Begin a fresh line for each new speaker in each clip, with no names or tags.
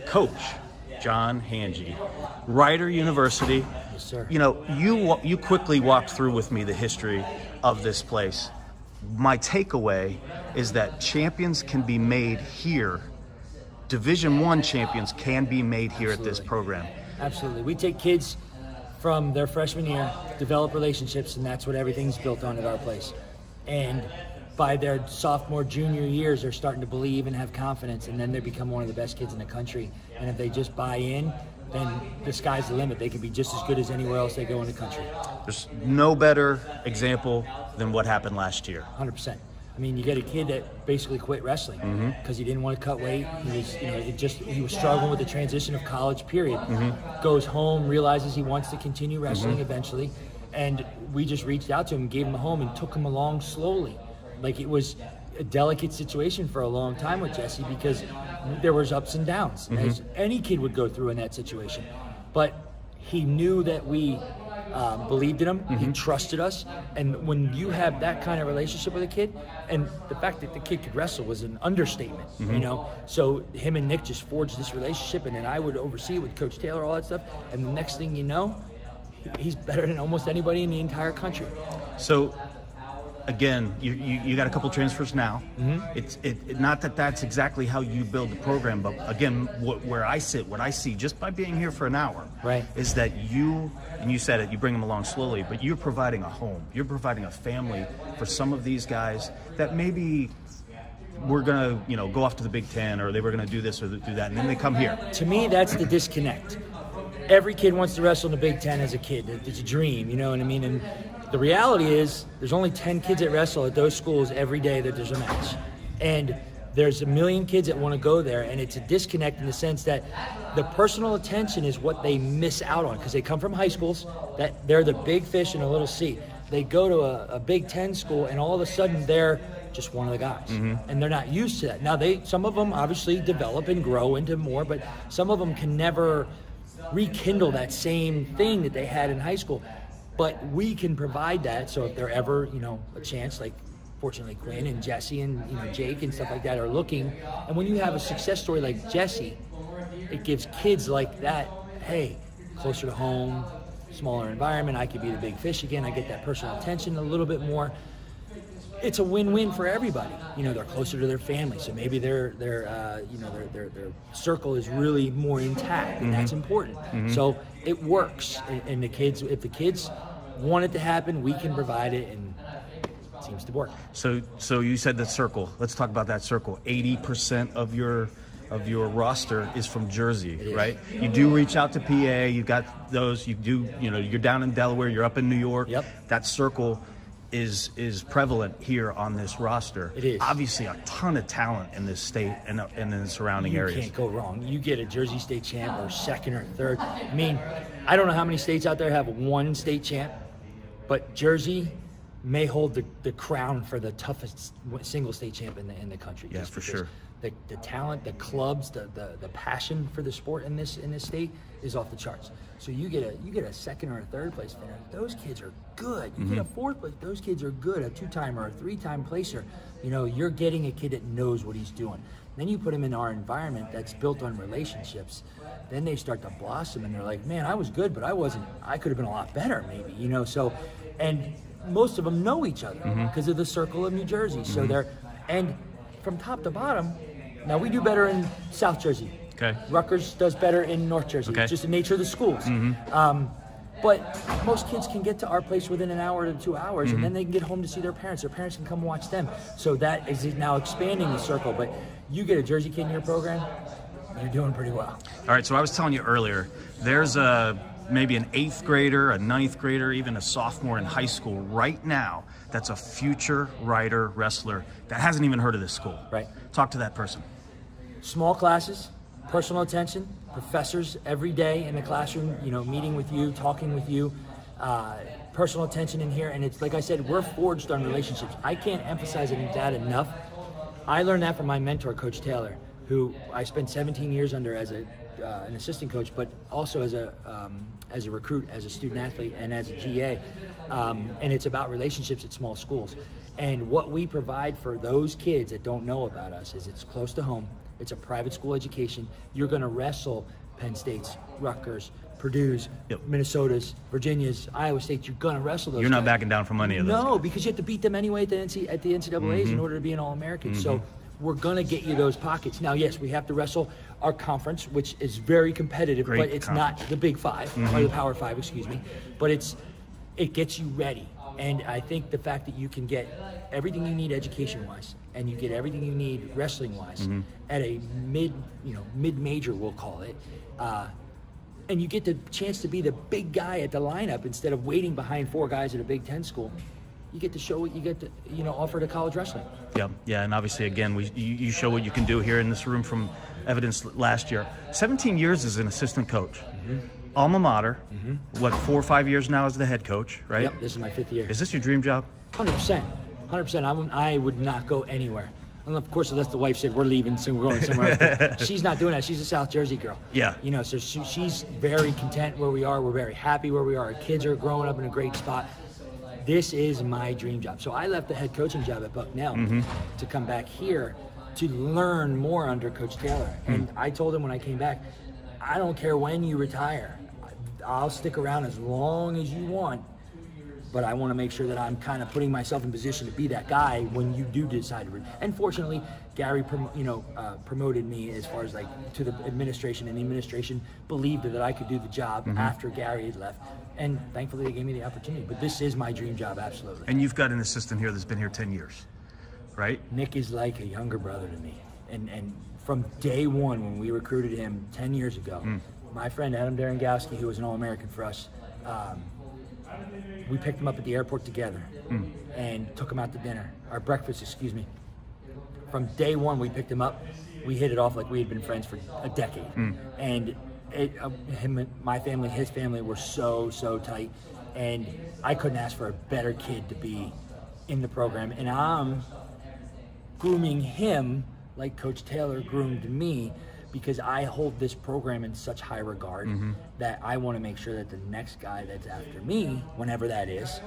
Coach John Hangey, Rider University.
Yes, sir.
You know, you quickly walked through with me the history of this place. My takeaway is that champions can be made here. Division I champions can be made here at this program.
Absolutely. We take kids from their freshman year, develop relationships, and that's what everything's built on at our place. And by their sophomore, junior years, they're starting to believe and have confidence, and then they become one of the best kids in the country. And if they just buy in, then the sky's the limit. They can be just as good as anywhere else they go in the country.
There's no better example than what happened last year.
100%. I mean, you get a kid that basically quit wrestling because he didn't want to cut weight. He was, he was struggling with the transition of college. Period. Goes home, realizes he wants to continue wrestling eventually, and we just reached out to him, gave him a home, and took him along slowly. Like, it was a delicate situation for a long time with Jesse because there was ups and downs, as any kid would go through in that situation. But he knew that we believed in him, he trusted us, and when you have that kind of relationship with a kid, and the fact that the kid could wrestle was an understatement, you know, so him and Nick just forged this relationship, and then I would oversee it with Coach Taylor, all that stuff, and the next thing you know, he's better than almost anybody in the entire country.
So again, you got a couple transfers now. It's not that that's exactly how you build the program, but again, where I sit, what I see just by being here for an hour, is that you, and you said it, you bring them along slowly, but you're providing a home. You're providing a family for some of these guys that maybe we're gonna, go off to the Big Ten, or they were gonna do this or do that, and then they come here.
To me, that's the disconnect. Every kid wants to wrestle in the Big Ten as a kid. It's a dream, you know what I mean? And the reality is there's only 10 kids that wrestle at those schools every day that there's a match. And there's a million kids that want to go there, and it's a disconnect in the sense that the personal attention is what they miss out on because they come from high schools that they're the big fish in a little sea. They go to a Big Ten school, and all of a sudden they're just one of the guys, and they're not used to that. Now, some of them obviously develop and grow into more, but some of them can never rekindle that same thing that they had in high school. But we can provide that, so if they're ever, a chance, like fortunately Quinn and Jesse and Jake and stuff like that are looking, and when you have a success story like Jesse, it gives kids like that, hey, closer to home, smaller environment, I could be the big fish again, I get that personal attention a little bit more. It's a win-win for everybody. They're closer to their family, so maybe their circle is really more intact, and that's important. So it works, and the kids, if the kids want it to happen, we can provide it, and it seems to work. So
you said the circle. Let's talk about that circle. 80% of your roster is from Jersey, right? You do reach out to PA. You got those. You do. You're down in Delaware. You're up in New York.
Yep.
That circle is prevalent here on this roster.
It is.
Obviously a ton of talent in this state and in the surrounding areas.
You can't go wrong. You get a Jersey state champ or second or third. I mean, I don't know how many states out there have one state champ, but Jersey may hold the crown for the toughest single state champ in the country.
Yeah, for sure.
The talent, the clubs, the passion for the sport in this state is off the charts. So you get a second or a third place finisher. Those kids are good. You get a fourth place. Those kids are good. A two-time or a three-time placer. You're getting a kid that knows what he's doing. Then you put him in our environment that's built on relationships. Then they start to blossom, and they're like, man, I was good, but I wasn't. I could have been a lot better, maybe. So, and most of them know each other because of the circle of New Jersey. So and from top to bottom. Now, we do better in South Jersey.
Okay.
Rutgers does better in North Jersey.
Okay.
It's just the nature of the schools. But most kids can get to our place within an hour to 2 hours, and then they can get home to see their parents. Their parents can come watch them. So that is now expanding the circle. But you get a Jersey kid in your program, you're doing pretty well. All
right, so I was telling you earlier, there's maybe an 8th grader, a 9th grader, even a sophomore in high school right now that's a future rider wrestler that hasn't even heard of this school.
Right.
Talk to that person.
Small classes, personal attention, professors every day in the classroom, meeting with you, talking with you, personal attention in here. And it's like I said, we're forged on relationships. I can't emphasize that enough. I learned that from my mentor, Coach Taylor, who I spent 17 years under as an assistant coach, but also as a recruit, as a student athlete, and as a GA. And it's about relationships at small schools. And what we provide for those kids that don't know about us is it's close to home. It's a private school education. You're going to wrestle Penn State's, Rutgers, Purdue's, Minnesota's, Virginia's, Iowa State's. You're going to wrestle those
You're not
guys.
backing down from any of those.
No, because you have to beat them anyway at the NCAAs in order to be an All-American. So we're going to get you those pockets. Now, yes, we have to wrestle our conference, which is very competitive, but it's not the Big Five, or the Power Five, excuse me. But it gets you ready. And I think the fact that you can get everything you need education-wise, and you get everything you need wrestling-wise at a mid-major, we'll call it, and you get the chance to be the big guy at the lineup instead of waiting behind 4 guys at a Big Ten school. You get to show what you get to, offer to college wrestling.
Yeah, and obviously, again, you show what you can do here in this room from evidence last year. 17 years as an assistant coach. Alma mater. What, 4 or 5 years now as the head coach, right?
Yep, this is my 5th year.
Is this your dream job?
100%. 100%. I would not go anywhere. And of course, unless the wife said, we're leaving soon, we're going somewhere else. She's not doing that. She's a South Jersey girl.
Yeah.
So she's very content where we are. We're very happy where we are. Our kids are growing up in a great spot. This is my dream job. So I left the head coaching job at Bucknell to come back here to learn more under Coach Taylor. And I told him when I came back, I don't care when you retire. I'll stick around as long as you want, but I want to make sure that I'm kind of putting myself in position to be that guy when you do decide to. And fortunately, Gary, promoted me as far as to the administration, and the administration believed that I could do the job after Gary had left. And thankfully, they gave me the opportunity. But this is my dream job, absolutely.
And you've got an assistant here that's been here 10 years, right?
Nick is like a younger brother to me. And from day one, when we recruited him 10 years ago, my friend Adam Darengowski, who was an All-American for us, we picked him up at the airport together and took him out to dinner, or breakfast, excuse me. From day one, we picked him up. We hit it off like we had been friends for a decade. And him and my family, his family were so tight. And I couldn't ask for a better kid to be in the program. And I'm grooming him like Coach Taylor groomed me, because I hold this program in such high regard that I want to make sure that the next guy that's after me, whenever that is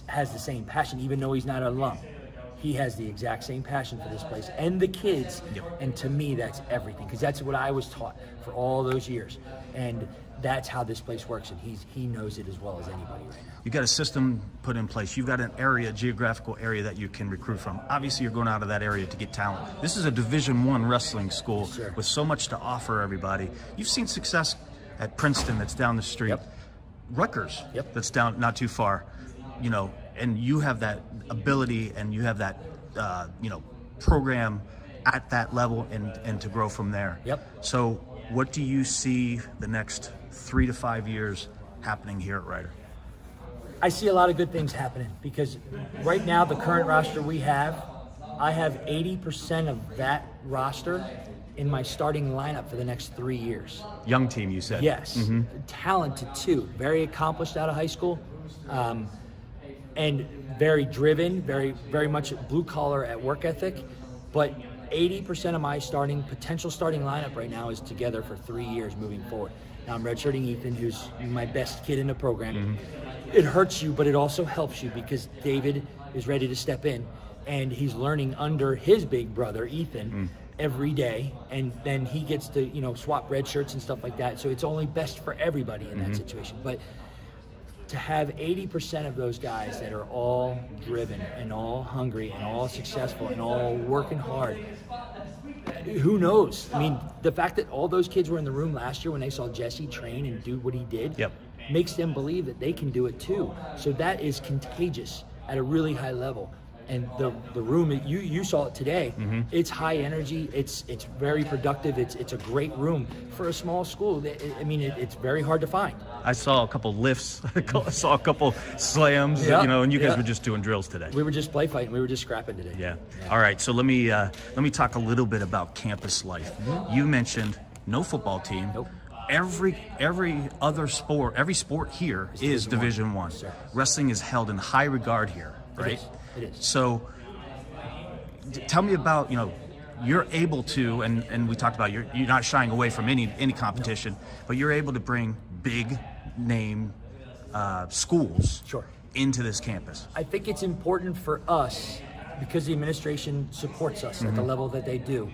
has the same passion, even though he's not an alum. He has the exact same passion for this place and the kids. And to me, that's everything, because that's what I was taught for all those years. And that's how this place works, and he knows it as well as anybody right now.
You've got a system put in place. You've got an area, geographical area that you can recruit from. Obviously, you're going out of that area to get talent. This is a Division I wrestling school with so much to offer everybody. You've seen success at Princeton, that's down the street. Rutgers, that's down not too far. And you have that ability, and you have that, program at that level, and to grow from there. So what do you see the next 3 to 5 years happening here at Rider?
I see a lot of good things happening, because right now the current roster we have, I have 80% of that roster in my starting lineup for the next 3 years.
Young team, you said?
Yes. Talented too. Very accomplished out of high school. And very driven, very much blue collar at work ethic. But 80% of my potential starting lineup right now is together for 3 years moving forward. Now I'm redshirting Ethan, who's my best kid in the program. It hurts you, but it also helps you, because David is ready to step in, and he's learning under his big brother, Ethan, every day. And then he gets to, swap red shirts and stuff like that. So it's only best for everybody in that situation. But to have 80% of those guys that are all driven and all hungry and all successful and all working hard, who knows? I mean, the fact that all those kids were in the room last year when they saw Jesse train and do what he did makes them believe that they can do it too. So that is contagious at a really high level. And the room, you saw it today. It's high energy. It's very productive. It's a great room for a small school. I mean, it's very hard to find.
I saw a couple lifts. I saw a couple slams. And you guys were just doing drills today.
We were just play fighting. We were just scrapping today.
Yeah. All right. So let me talk a little bit about campus life. You mentioned no football team.
Nope.
Every other sport, every sport here is Division I. Wrestling is held in high regard here, right?
It is.
So tell me about, you're able to, and we talked about you're not shying away from any competition, but you're able to bring big name schools into this campus.
I think it's important for us, because the administration supports us at the level that they do.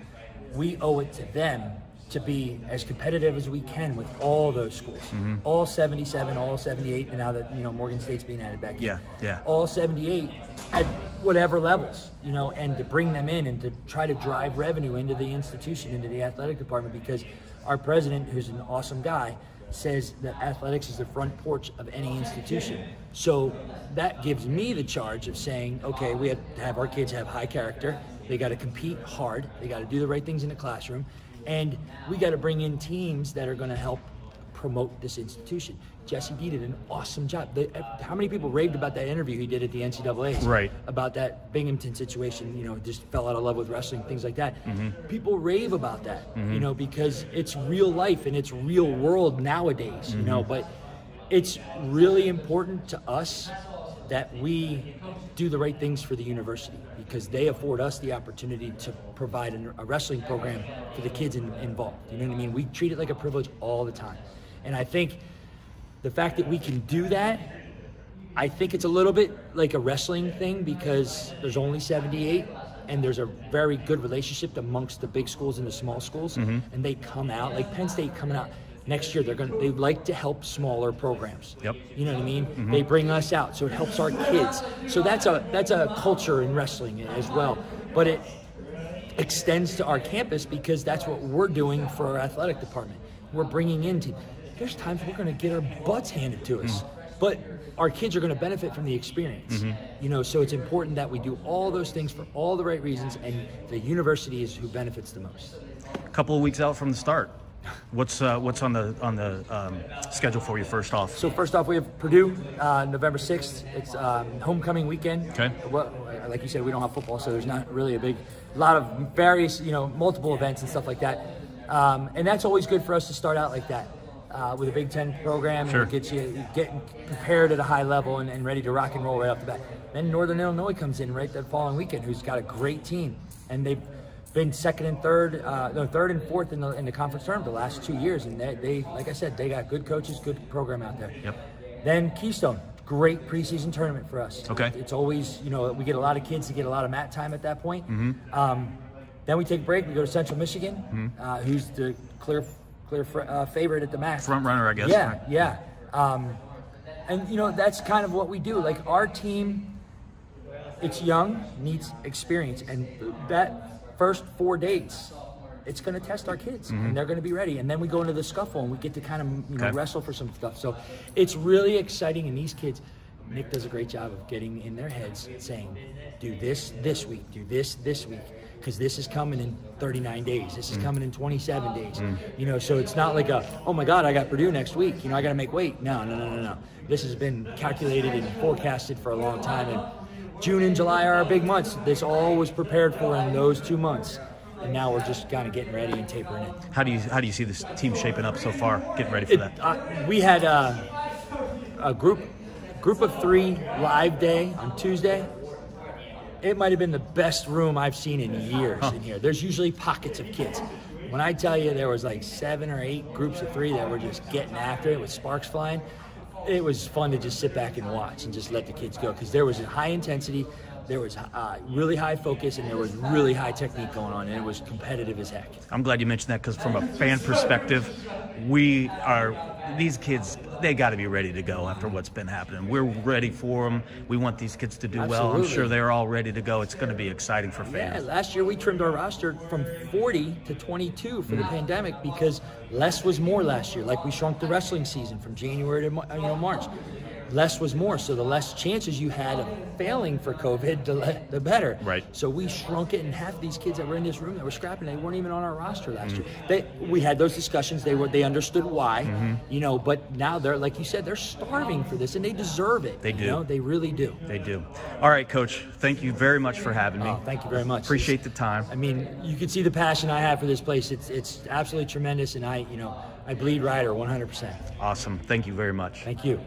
we owe it to them to be as competitive as we can with all those schools, all 77, all 78, and now that, you know, Morgan State's being added back.
Yeah, yeah.
All 78 at whatever levels, you know, and to bring them in and to try to drive revenue into the institution, into the athletic department, because our president, who's an awesome guy, says that athletics is the front porch of any institution. So that gives me the charge of saying, okay, we have to have our kids have high character. They got to compete hard. They got to do the right things in the classroom. And we got to bring in teams that are going to help promote this institution. Jesse D did an awesome job. How many people raved about that interview he did at the NCAA?
Right.
About that Binghamton situation, you know, just fell out of love with wrestling, things like that. People rave about that, you know, because it's real life and it's real world nowadays, you know, but it's really important to us that we do the right things for the university, because they afford us the opportunity to provide a wrestling program for the kids involved. You know what I mean? We treat it like a privilege all the time. And I think the fact that we can do that, I think it's a little bit like a wrestling thing, because there's only 78 and there's a very good relationship amongst the big schools and the small schools, and they come out, like Penn State coming out. Next year, they like to help smaller programs.
Yep.
You know what I mean? They bring us out, so it helps our kids. So that's a culture in wrestling as well. But it extends to our campus, because that's what we're doing for our athletic department. We're bringing in teams. There's times we're going to get our butts handed to us, but our kids are going to benefit from the experience. You know, so it's important that we do all those things for all the right reasons, and the university is who benefits the most.
A couple of weeks out from the start. What's on the schedule for you first off?
So first off, we have Purdue, November 6th. It's homecoming weekend.
Okay.
Well, like you said, we don't have football, so there's not really a lot of various, you know, multiple events and stuff like that. And that's always good for us to start out like that with a Big Ten program.
Sure.
And it gets you getting prepared at a high level and ready to rock and roll right off the bat. Then Northern Illinois comes in right that following weekend, who's got a great team, and they've been second and third and fourth in the conference tournament the last 2 years, and they like I said, they got good coaches, good program out there.
Yep.
Then Keystone, great preseason tournament for us.
Okay.
It's always, you know, we get a lot of kids to get a lot of mat time at that point. Then we take a break. We go to Central Michigan, who's the clear favorite at the MAC.
Front runner, I guess.
Yeah,
right?
yeah. And you know, that's kind of what we do. Like our team, it's young, needs experience, and that first 4 days, it's going to test our kids, and they're going to be ready. And then we go into the scuffle, and we get to kind of, you know, wrestle for some stuff. So it's really exciting, and these kids, Nick does a great job of getting in their heads, saying, do this week, do this week, because this is coming in 39 days. This is coming in 27 days. You know, so it's not like oh my God, I got Purdue next week. You know, I got to make weight. No. This has been calculated and forecasted for a long time, and June and July are our big months. This all was prepared for in those 2 months, and now we're just kind of getting ready and tapering it.
How do you see this team shaping up so far, getting ready for that?
We had a group of 3 live day on Tuesday. It might have been the best room I've seen in years in here. There's usually pockets of kids. When I tell you there was like 7 or 8 groups of 3 that were just getting after it with sparks flying, it was fun to just sit back and watch and just let the kids go, because there was a high intensity, there was really high focus, and there was really high technique going on, and it was competitive as heck.
I'm glad you mentioned that, because from a fan perspective, these kids, they got to be ready to go after what's been happening. We're ready for them. We want these kids to do well. I'm sure they're all ready to go. It's going to be exciting for fans.
Yeah, last year we trimmed our roster from 40 to 22 for the pandemic, because less was more last year. Like we shrunk the wrestling season from January to March. Less was more, so the less chances you had of failing for COVID, the better.
Right.
So we shrunk it, and half of these kids that were in this room that were scrapping, they weren't even on our roster last year. We had those discussions. They understood why, you know. But now they're, like you said, they're starving for this, and they deserve it.
They do.
You know? They really do.
They do. All right, Coach. Thank you very much for having me.
Oh, thank you very much.
Appreciate the time.
I mean, you can see the passion I have for this place. It's absolutely tremendous, and I bleed Rider 100%.
Awesome. Thank you very much.
Thank you.